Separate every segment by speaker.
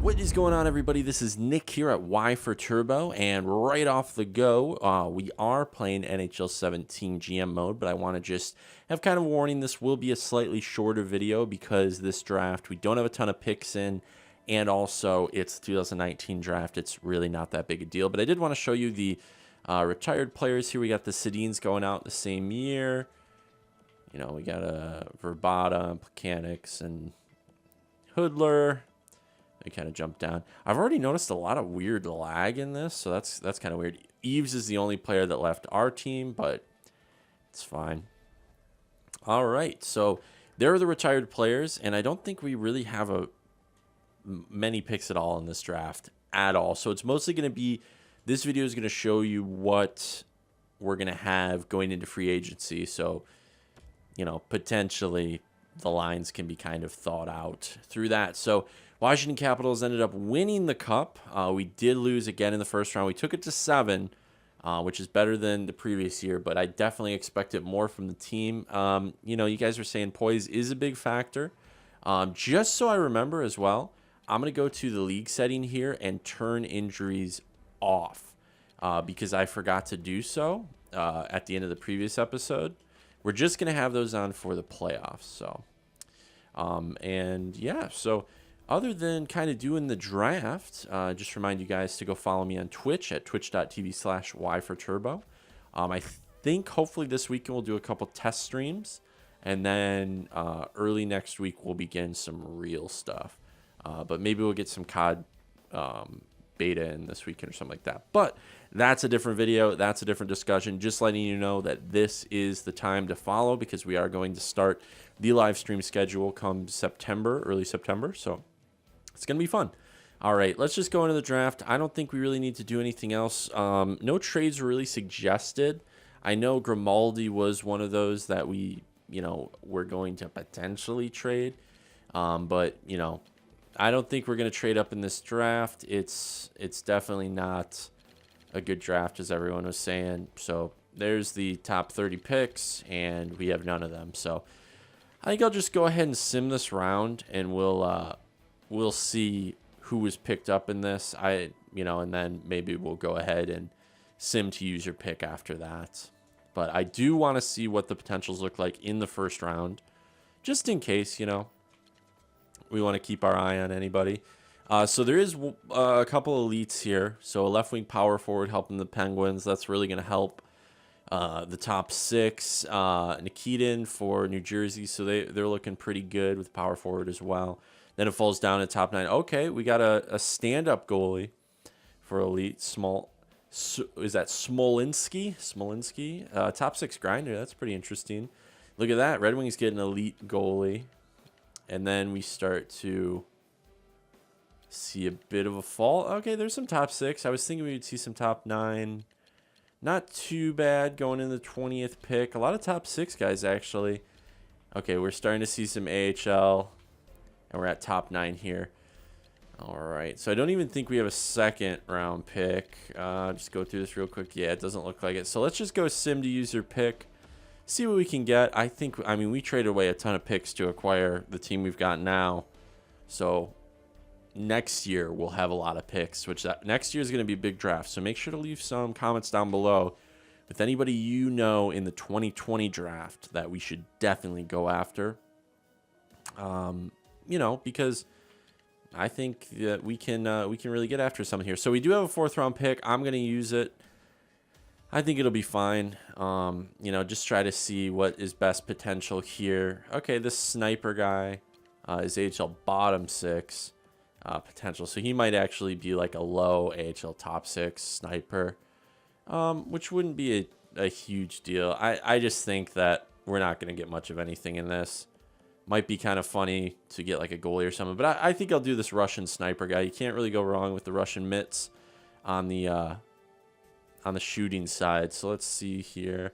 Speaker 1: What is going on, everybody? This is Nick here at Y4Turbo, and right off the go, we are playing NHL 17 GM mode, but I want to just have kind of a warning. This will be a slightly shorter video because this draft, we don't have a ton of picks in, and also it's the 2019 draft. It's really not that big a deal, but I did want to show you the retired players here. We got the Sedins going out the same year. You know, we got Verbata, Mechanics, and Hoodler. I kind of jumped down. I've already noticed a lot of weird lag in this, so that's kind of weird. Eves is the only player that left our team, but it's fine. All right, so there are the retired players, and I don't think we really have many picks at all in this draft at all. So it's mostly going to be, this video is going to show you what we're going to have going into free agency. So, you know, potentially the lines can be kind of thought out through that. So Washington Capitals ended up winning the cup. We did lose again in the first round. We took it to 7, which is better than the previous year, but I definitely expected more from the team. You know, you guys were saying poise is a big factor. Just so I remember as well, I'm going to go to the league setting here and turn injuries off because I forgot to do so at the end of the previous episode. We're just going to have those on for the playoffs. So, and yeah, so other than kind of doing the draft, just remind you guys to go follow me on Twitch at twitch.tv/Y4Turbo. I think hopefully this weekend we'll do a couple test streams, and then early next week we'll begin some real stuff. But maybe we'll get some COD beta in this weekend or something like that. But that's a different video. That's a different discussion. Just letting you know that this is the time to follow because we are going to start the live stream schedule come September, early September. So it's going to be fun. All right, let's just go into the draft. I don't think we really need to do anything else. No trades were really suggested. I know Grimaldi was one of those that we, you know, we're going to potentially trade. But, you know, I don't think we're going to trade up in this draft. It's definitely not a good draft, as everyone was saying. So there's the top 30 picks, and we have none of them. So I think I'll just go ahead and sim this round, and we'll see who was picked up in this. You know, and then maybe we'll go ahead and sim to use your pick after that. But I do want to see what the potentials look like in the first round, just in case, you know, we want to keep our eye on anybody. So there is a couple elites here. So a left wing power forward helping the Penguins. That's really going to help the top 6. Nikitin for New Jersey. So they're looking pretty good with power forward as well. Then it falls down to top 9. Okay, we got a stand-up goalie for elite. Is that Smolinski? Top 6 grinder. That's pretty interesting. Look at that. Red Wings get an elite goalie. And then we start to see a bit of a fall. Okay, there's some top 6. I was thinking we would see some top 9. Not too bad going in the 20th pick. A lot of top 6 guys, actually. Okay, we're starting to see some AHL. And we're at top 9 here. All right, so I don't even think we have a second round pick. Just go through this real quick. Yeah, it doesn't look like it. So let's just go sim to use your pick. See what we can get. I mean, we traded away a ton of picks to acquire the team we've got now. So next year we'll have a lot of picks, which next year is going to be a big draft. So make sure to leave some comments down below with anybody you know in the 2020 draft that we should definitely go after. You know, because I think that we can really get after someone here. So we do have a 4th round pick. I'm going to use it. I think it'll be fine. You know, just try to see what is best potential here. Okay, this sniper guy is AHL bottom 6 potential. So he might actually be like a low AHL top 6 sniper, which wouldn't be a huge deal. I just think that we're not going to get much of anything in this. Might be kind of funny to get like a goalie or something. But I think I'll do this Russian sniper guy. You can't really go wrong with the Russian mitts on the shooting side. So let's see here.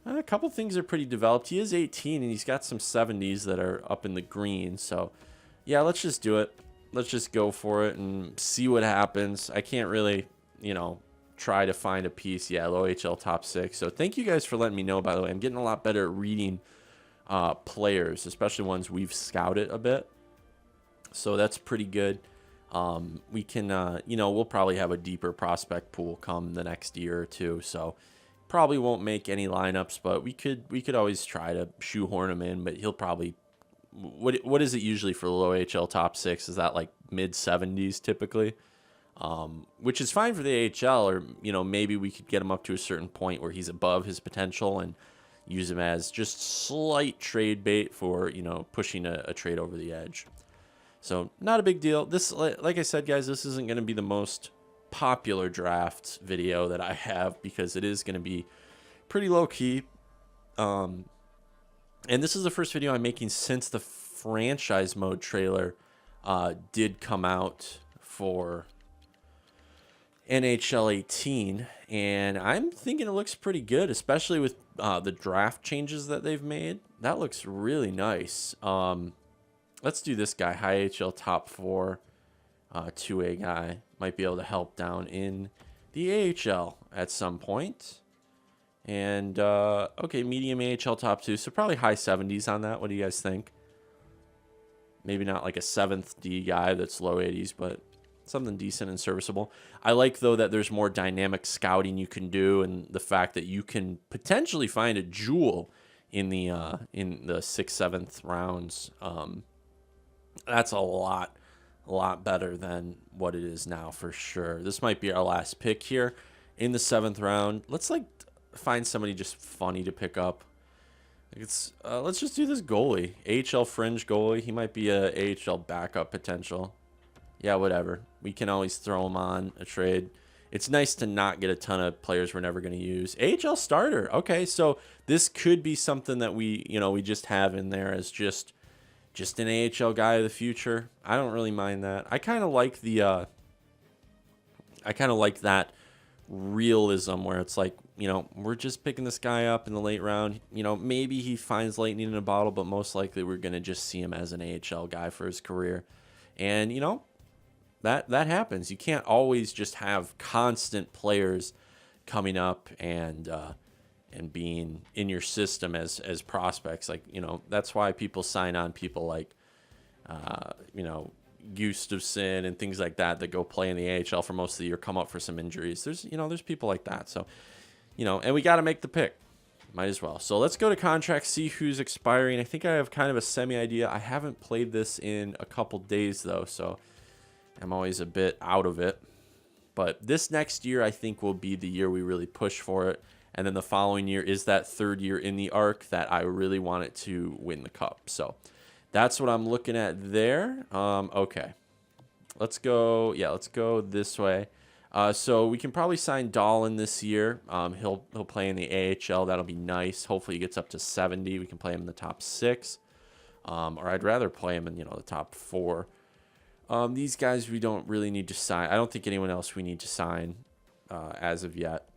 Speaker 1: A couple things are pretty developed. He is 18 and he's got some 70s that are up in the green. So yeah, let's just do it. Let's just go for it and see what happens. I can't really, you know, try to find a piece. Yeah, low HL top 6. So thank you guys for letting me know, by the way. I'm getting a lot better at reading players, especially ones we've scouted a bit. So that's pretty good. We can, you know, we'll probably have a deeper prospect pool come the next year or two. So probably won't make any lineups, but we could always try to shoehorn him in. But he'll probably, what is it usually for the low AHL top six? Is that like mid 70s typically? Which is fine for the AHL, or you know, maybe we could get him up to a certain point where he's above his potential and use him as just slight trade bait for, you know, pushing a trade over the edge. So not a big deal. This, like I said, guys, this isn't going to be the most popular draft video that I have because it is going to be pretty low key. And this is the first video I'm making since the franchise mode trailer did come out for NHL 18, and I'm thinking it looks pretty good, especially with the draft changes that they've made. That looks really nice. Let's do this guy, high AHL top 4, 2A guy. Might be able to help down in the AHL at some point. And, okay, medium AHL top 2, so probably high 70s on that. What do you guys think? Maybe not like a 7th D guy that's low 80s, but something decent and serviceable. I like, though, that there's more dynamic scouting you can do, and the fact that you can potentially find a jewel in the 6th, 7th rounds. That's a lot better than what it is now for sure. This might be our last pick here in the 7th round. Let's like find somebody just funny to pick up. It's let's just do this goalie, AHL fringe goalie. He might be a AHL backup potential. Yeah, whatever. We can always throw him on a trade. It's nice to not get a ton of players we're never going to use. AHL starter. Okay, so this could be something that we just have in there as just an AHL guy of the future. I don't really mind that. I kind of like the that realism where it's like, you know, we're just picking this guy up in the late round. You know, maybe he finds lightning in a bottle, but most likely we're going to just see him as an AHL guy for his career. And, you know, that happens. You can't always just have constant players coming up and being in your system as prospects. Like, you know, that's why people sign on people like, you know, Gustafsson and things like that go play in the AHL for most of the year, come up for some injuries. There's people like that. So, you know, and we got to make the pick. Might as well. So let's go to contracts, see who's expiring. I think I have kind of a semi idea. I haven't played this in a couple days though, so I'm always a bit out of it. But this next year, I think, will be the year we really push for it. And then the following year is that 3rd year in the arc that I really want it to win the cup. So that's what I'm looking at there. Okay. Let's go. Yeah, let's go this way. So we can probably sign Dahlin this year. He'll play in the AHL. That'll be nice. Hopefully he gets up to 70. We can play him in the top 6. Or I'd rather play him in, you know, the top 4. These guys we don't really need to sign. I don't think anyone else we need to sign as of yet.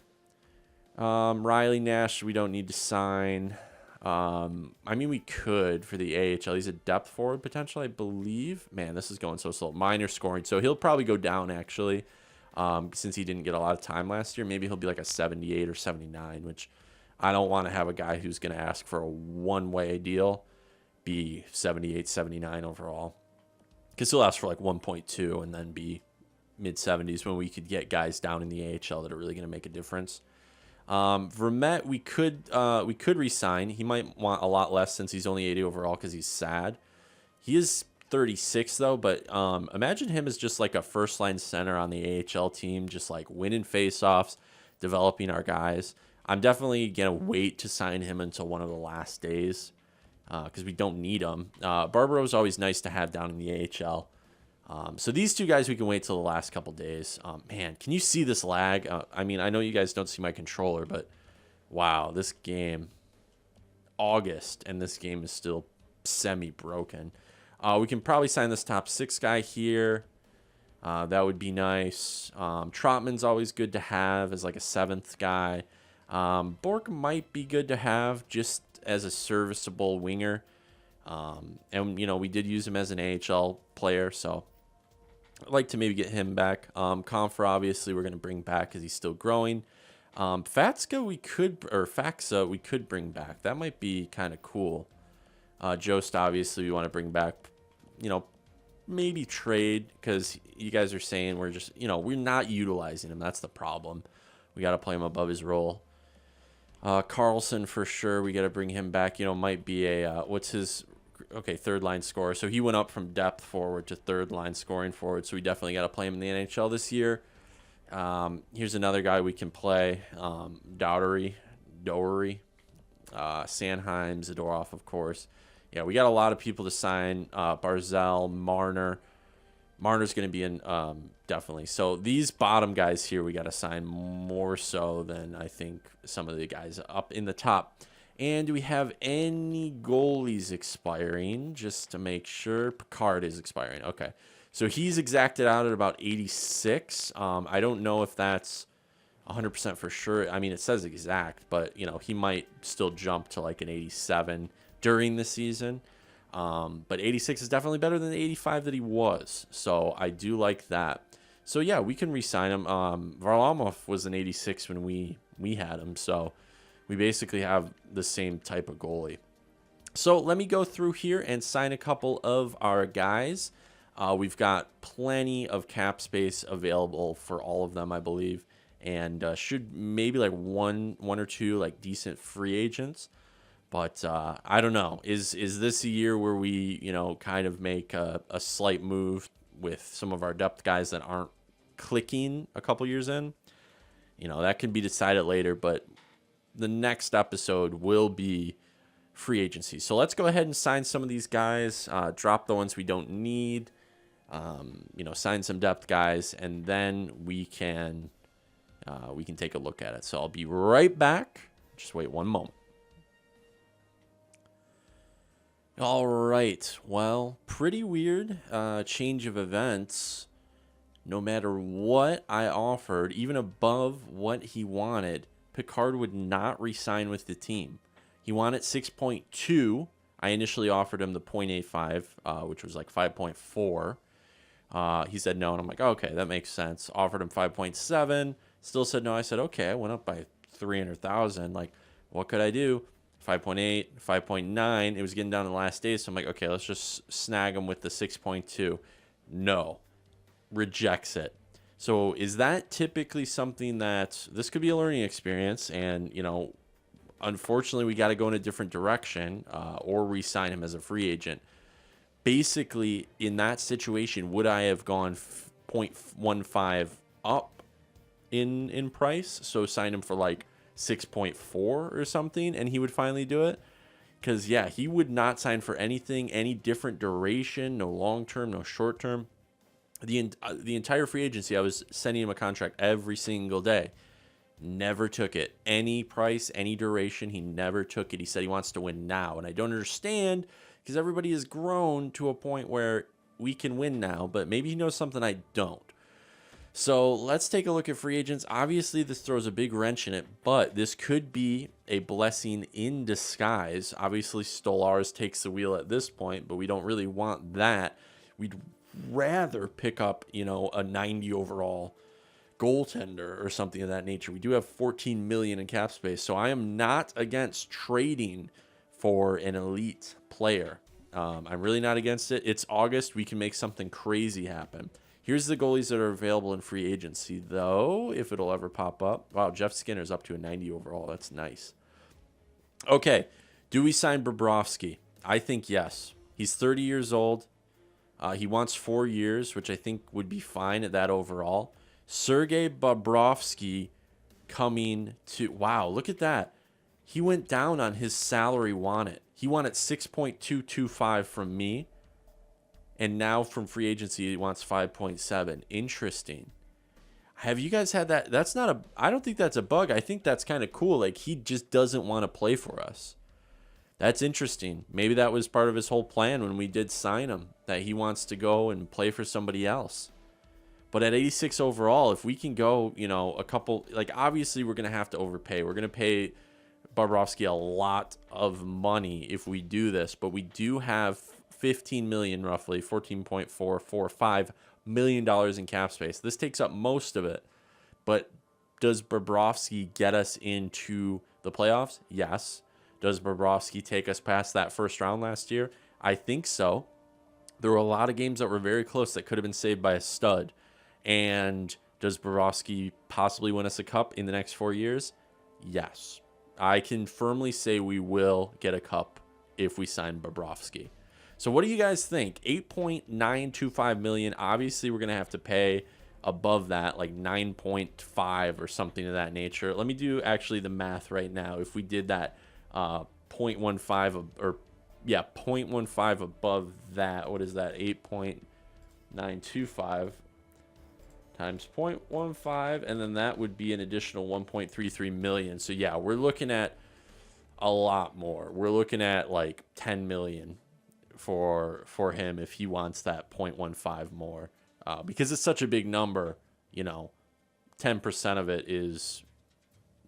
Speaker 1: Riley Nash we don't need to sign. I mean, we could for the AHL. He's a depth forward potential, I believe. Man, this is going so slow. Minor scoring. So he'll probably go down, actually, since he didn't get a lot of time last year. Maybe he'll be like a 78 or 79, which I don't want to have a guy who's going to ask for a one-way deal be 78, 79 overall. Because he'll ask for like 1.2 and then be mid-70s when we could get guys down in the AHL that are really going to make a difference. Vermette, we could re-sign. He might want a lot less since he's only 80 overall because he's sad. He is 36 though, but imagine him as just like a first-line center on the AHL team, just like winning face-offs, developing our guys. I'm definitely going to wait to sign him until one of the last days because we don't need him. Barbaro's always nice to have down in the AHL. So these two guys we can wait till the last couple days. Man, can you see this lag? I mean, I know you guys don't see my controller, but wow, this game, August, and this game is still semi-broken. We can probably sign this top 6 guy here. That would be nice. Trotman's always good to have as like a 7th guy. Bork might be good to have just as a serviceable winger. And, you know, we did use him as an AHL player, so I'd like to maybe get him back. Confer, obviously, we're going to bring back because he's still growing. Faxa, we could bring back. That might be kind of cool. Jost, obviously, we want to bring back. You know, maybe trade, because you guys are saying we're just, we're not utilizing him. That's the problem. We got to play him above his role. Carlson for sure. We got to bring him back. Might be a what's his third line scorer. So he went up from depth forward to third line scoring forward. So we definitely got to play him in the NHL this year. Here's another guy we can play. Dowery, Sanheim, Zadorov, of course. Yeah, we got a lot of people to sign. Barzell, Marner. Marner's going to be in definitely. So these bottom guys here, we got to sign more so than I think some of the guys up in the top. And do we have any goalies expiring? Just to make sure. Picard is expiring. Okay. So he's exacted out at about 86. I don't know if that's 100% for sure. I mean, it says exact, but, he might still jump to like an 87 during the season. But 86 is definitely better than the 85 that he was. So I do like that. So, yeah, we can re-sign him. Varlamov was an 86 when we had him. So we basically have the same type of goalie. So let me go through here and sign a couple of our guys. We've got plenty of cap space available for all of them, I believe. And should maybe like one or two like decent free agents. But I don't know. Is this a year where we, kind of make a slight move with some of our depth guys that aren't clicking a couple years in? That can be decided later. But the next episode will be free agency. So let's go ahead and sign some of these guys. Drop the ones we don't need. Sign some depth guys, and then we can take a look at it. So I'll be right back. Just wait one moment. All right. Well, pretty weird change of events. No matter what I offered, even above what he wanted, Picard would not re-sign with the team. He wanted 6.2. I initially offered him the 0.85, which was like 5.4. He said no, and I'm like, okay, that makes sense. Offered him 5.7. Still said no. I said, okay, I went up by 300,000. Like, what could I do? 5.8, 5.9. It was getting down to the last days, so I'm like, okay, let's just snag him with the 6.2. No. Rejects it. So is that typically something that this could be a learning experience, and, unfortunately we got to go in a different direction or re-sign him as a free agent. Basically, in that situation, would I have gone 0.15 up in price? So sign him for like 6.4 or something, and he would finally do it? Because, yeah, he would not sign for anything, any different duration, no long-term, no short-term. The entire free agency, I was sending him a contract every single day. Never took it. Any price, any duration, he never took it. He said he wants to win now, and I don't understand, because everybody has grown to a point where we can win now, but maybe he knows something I don't. So let's take a look at free agents. Obviously, this throws a big wrench in it, but this could be a blessing in disguise. Obviously, Stolarz takes the wheel at this point, but we don't really want that. We'd rather pick up, a 90 overall goaltender or something of that nature. We do have 14 million in cap space, so I am not against trading for an elite player. I'm really not against it. It's August. We can make something crazy happen. Here's the goalies that are available in free agency, though, if it'll ever pop up. Wow, Jeff Skinner's up to a 90 overall. That's nice. Okay, do we sign Bobrovsky? I think yes. He's 30 years old. He wants 4 years, which I think would be fine at that overall. Sergei Bobrovsky coming to... Wow, look at that. He went down on his salary wanted. He wanted 6.225 from me. And now from free agency, he wants 5.7. Interesting. Have you guys had that? That's not a... I don't think that's a bug. I think that's kind of cool. Like, he just doesn't want to play for us. That's interesting. Maybe that was part of his whole plan when we did sign him, that he wants to go and play for somebody else. But at 86 overall, if we can go, a couple... Like, obviously, we're going to have to overpay. We're going to pay Bobrovsky a lot of money if we do this. But we do have 15 million, roughly, $14.445 million in cap space. This takes up most of it. But does Bobrovsky get us into the playoffs? Yes. Does Bobrovsky take us past that first round last year? I think so. There were a lot of games that were very close that could have been saved by a stud. And does Bobrovsky possibly win us a cup in the next 4 years? Yes. I can firmly say we will get a cup if we sign Bobrovsky. So what do you guys think? 8.925 million. Obviously, we're going to have to pay above that, like 9.5 or something of that nature. Let me do actually the math right now. If we did that 0.15 or yeah, 0.15 above that, what is that? 8.925 times 0.15, and then that would be an additional 1.33 million. So yeah, we're looking at a lot more. We're looking at like 10 million for him if he wants that 0.15 more, because it's such a big number. You know, 10% of it is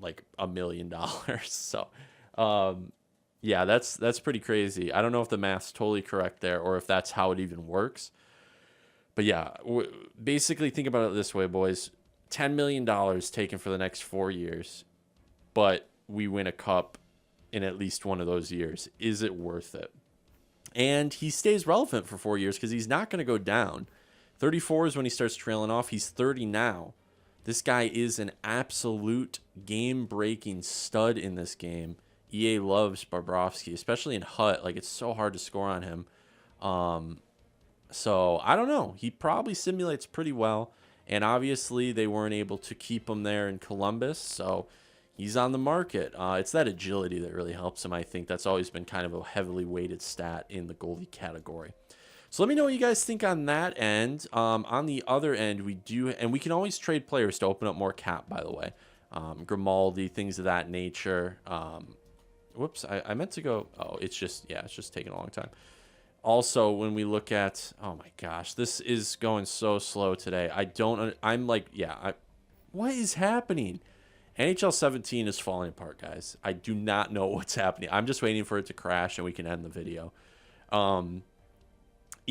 Speaker 1: like $1 million. So yeah, that's pretty crazy. I don't know if the math's totally correct there or if that's how it even works. But yeah, basically think about it this way, boys. $10 million taken for the next 4 years, but we win a cup in at least one of those years. Is it worth it? And he stays relevant for 4 years because he's not going to go down. 34 is when he starts trailing off. He's 30 now. This guy is an absolute game-breaking stud in this game. EA loves Bobrovsky, especially in HUT. Like, it's so hard to score on him. So, I don't know. He probably simulates pretty well. And obviously, they weren't able to keep him there in Columbus. So, he's on the market. It's that agility that really helps him, I think. That's always been kind of a heavily weighted stat in the goalie category. So, let me know what you guys think on that end. On the other end, we do... And we can always trade players to open up more cap, by the way. Grimaldi, things of that nature. Whoops, I meant to go... Oh, it's just taking a long time. Also, when we look at, oh my gosh, this is going so slow today. I'm like, yeah, what is happening? NHL 17 is falling apart, guys. I do not know what's happening. I'm just waiting for it to crash and we can end the video. You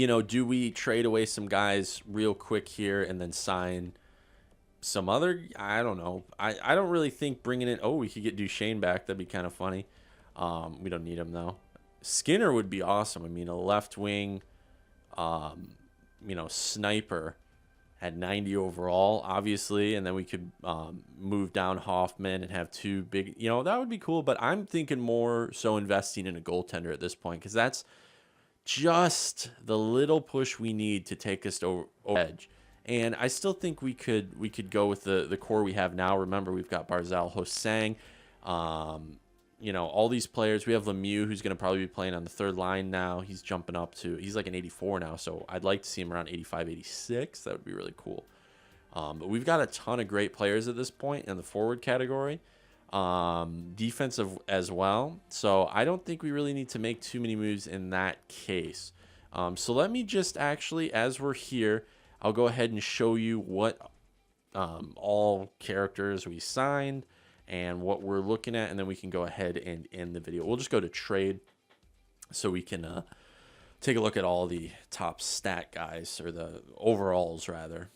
Speaker 1: know, do we trade away some guys real quick here and then sign some other? I don't know. I don't really think bringing in, oh, we could get Duchesne back. That'd be kind of funny. We don't need him, though. Skinner would be awesome. I mean, a left wing, you know, sniper at 90 overall, obviously, and then we could move down Hoffman and have two big, you know, that would be cool. But I'm thinking more so investing in a goaltender at this point because that's just the little push we need to take us over edge. And I still think we could go with the core we have now. Remember, we've got Barzal, Hosang, you know, all these players. We have Lemieux, who's going to probably be playing on the third line now. He's jumping up to, he's like an 84 now, so I'd like to see him around 85, 86. That would be really cool. But we've got a ton of great players at this point in the forward category. Defensive as well. So I don't think we really need to make too many moves in that case. So let me just actually, as we're here, I'll go ahead and show you what all characters we signed and what we're looking at, and then we can go ahead and end the video. We'll just go to trade so we can take a look at all the top stat guys, or the overalls rather,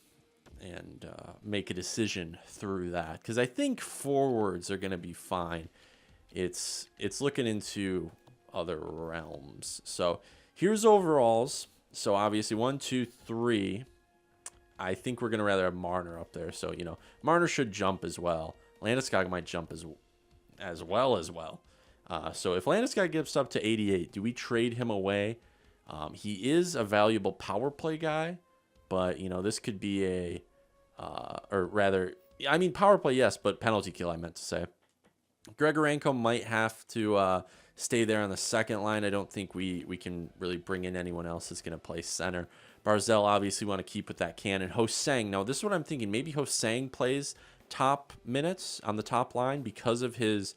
Speaker 1: and make a decision through that, because I think forwards are going to be fine. It's looking into other realms. So here's overalls. So obviously 1, 2, 3. I think we're going to rather have Marner up there. So, you know, Marner should jump as well. Landeskog might jump as well. So if Landeskog gets up to 88, do we trade him away? He is a valuable power play guy, but, you know, this could be a, or rather, I mean, power play, yes, but penalty kill, I meant to say. Grigorenko might have to stay there on the second line. I don't think we can really bring in anyone else that's going to play center. Barzal, obviously, want to keep with that cannon. Hosang, now this is what I'm thinking. Maybe Hosang plays top minutes on the top line because of his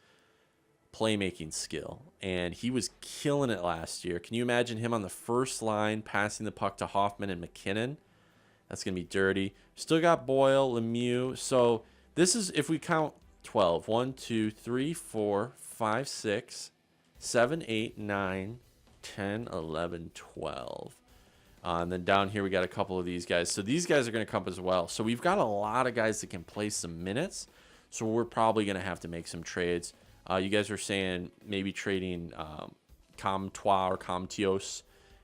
Speaker 1: playmaking skill, and he was killing it last year. Can you imagine him on the first line passing the puck to Hoffman and McKinnon? That's gonna be dirty. Still got Boyle, Lemieux. So this is, if we count 12, 1, 2, 3, 4, 5, 6, 7, 8, 9, 10, 11, 12. And then down here, we got a couple of these guys. So these guys are going to come as well. So we've got a lot of guys that can play some minutes. So we're probably going to have to make some trades. You guys are saying maybe trading Comtois or Comtios,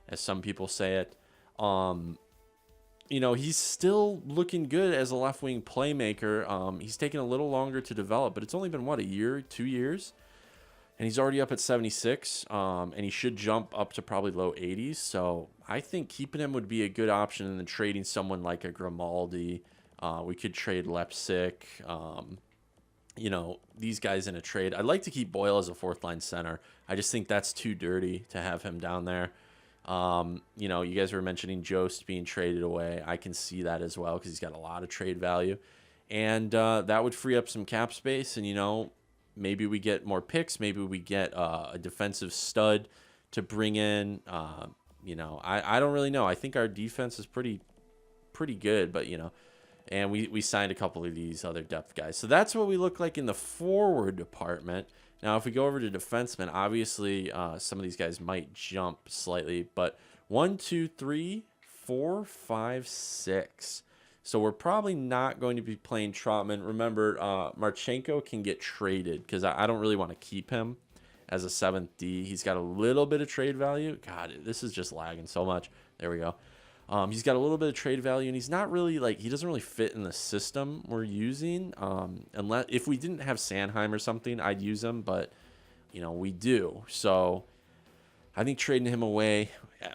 Speaker 1: as some people say it. You know, he's still looking good as a left wing playmaker. He's taken a little longer to develop, but it's only been, what, a year, 2 years? And he's already up at 76, and he should jump up to probably low 80s. So I think keeping him would be a good option, and then trading someone like a Grimaldi. We could trade Lepsic. You know, these guys in a trade. I'd like to keep Boyle as a fourth-line center. I just think that's too dirty to have him down there. You know, you guys were mentioning Jost being traded away. I can see that as well because he's got a lot of trade value. And that would free up some cap space. And, you know, maybe we get more picks. Maybe we get a defensive stud to bring in. You know, I don't really know. I think our defense is pretty good, but, you know, and we signed a couple of these other depth guys. So that's what we look like in the forward department. Now, if we go over to defensemen, obviously some of these guys might jump slightly, but 1, 2, 3, 4, 5, 6. So we're probably not going to be playing Trotman. Remember, Marchenko can get traded because I don't really want to keep him as a 7th D. He's got a little bit of trade value. God, this is just lagging so much. There we go. He's got a little bit of trade value, and he's not really, like, he doesn't really fit in the system we're using. Unless, if we didn't have Sanheim or something, I'd use him, but, you know, we do. So I think trading him away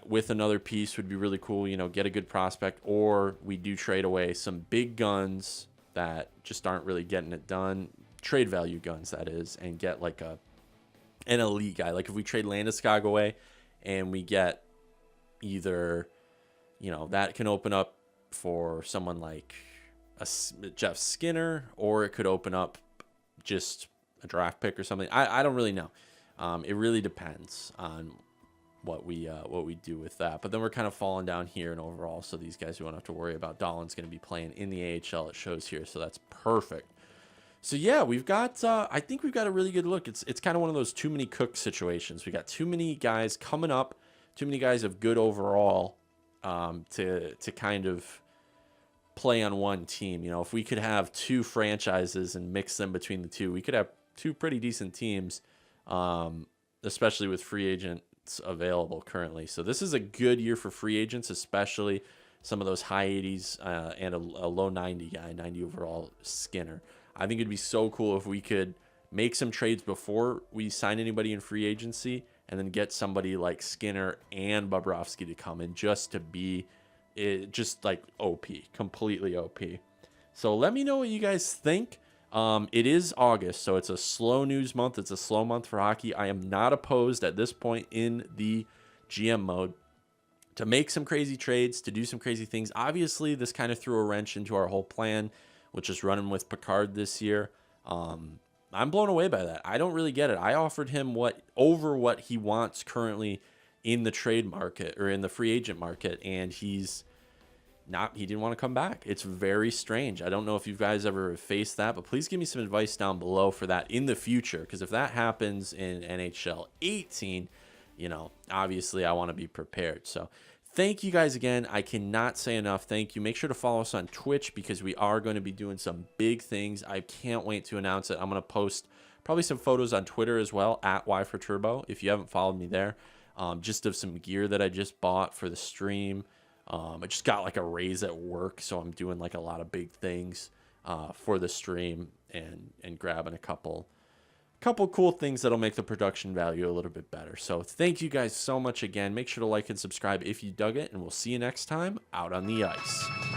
Speaker 1: with another piece would be really cool, you know, get a good prospect, or we do trade away some big guns that just aren't really getting it done, trade value guns, that is, and get, like, an elite guy. Like, if we trade Landeskog away and we get either... You know, that can open up for someone like a Jeff Skinner, or it could open up just a draft pick or something. I don't really know. It really depends on what we do with that. But then we're kind of falling down here in overall, so these guys we won't have to worry about. Dahlin's going to be playing in the AHL. It shows here, so that's perfect. So yeah, we've got. I think we've got a really good look. It's kind of one of those too many cooks situations. We got too many guys coming up, too many guys of good overall. To kind of play on one team. You know, if we could have 2 franchises and mix them between the two, we could have 2 pretty decent teams, especially with free agents available currently. So this is a good year for free agents, especially some of those high 80s and a low 90 guy, 90 overall Skinner. I think it'd be so cool if we could make some trades before we sign anybody in free agency, and then get somebody like Skinner and Bobrovsky to come in just to be just like OP, completely OP. So let me know what you guys think. It is August, so it's a slow news month. It's a slow month for hockey. I am not opposed at this point in the GM mode to make some crazy trades, to do some crazy things. Obviously, this kind of threw a wrench into our whole plan, which is running with Picard this year. I'm blown away by that. I don't really get it. I offered him over what he wants currently in the trade market or in the free agent market, and he didn't want to come back. It's very strange. I don't know if you guys ever faced that, but please give me some advice down below for that in the future, because if that happens in NHL 18, you know, obviously I want to be prepared. So thank you guys again. I cannot say enough thank you. Make sure to follow us on Twitch because we are going to be doing some big things. I can't wait to announce it. I'm going to post probably some photos on Twitter as well, at Y4Turbo, if you haven't followed me there. Just of some gear that I just bought for the stream. I just got like a raise at work, so I'm doing like a lot of big things for the stream and grabbing a couple cool things that'll make the production value a little bit better. So thank you guys so much again. Make sure to like and subscribe if you dug it, and we'll see you next time out on the ice.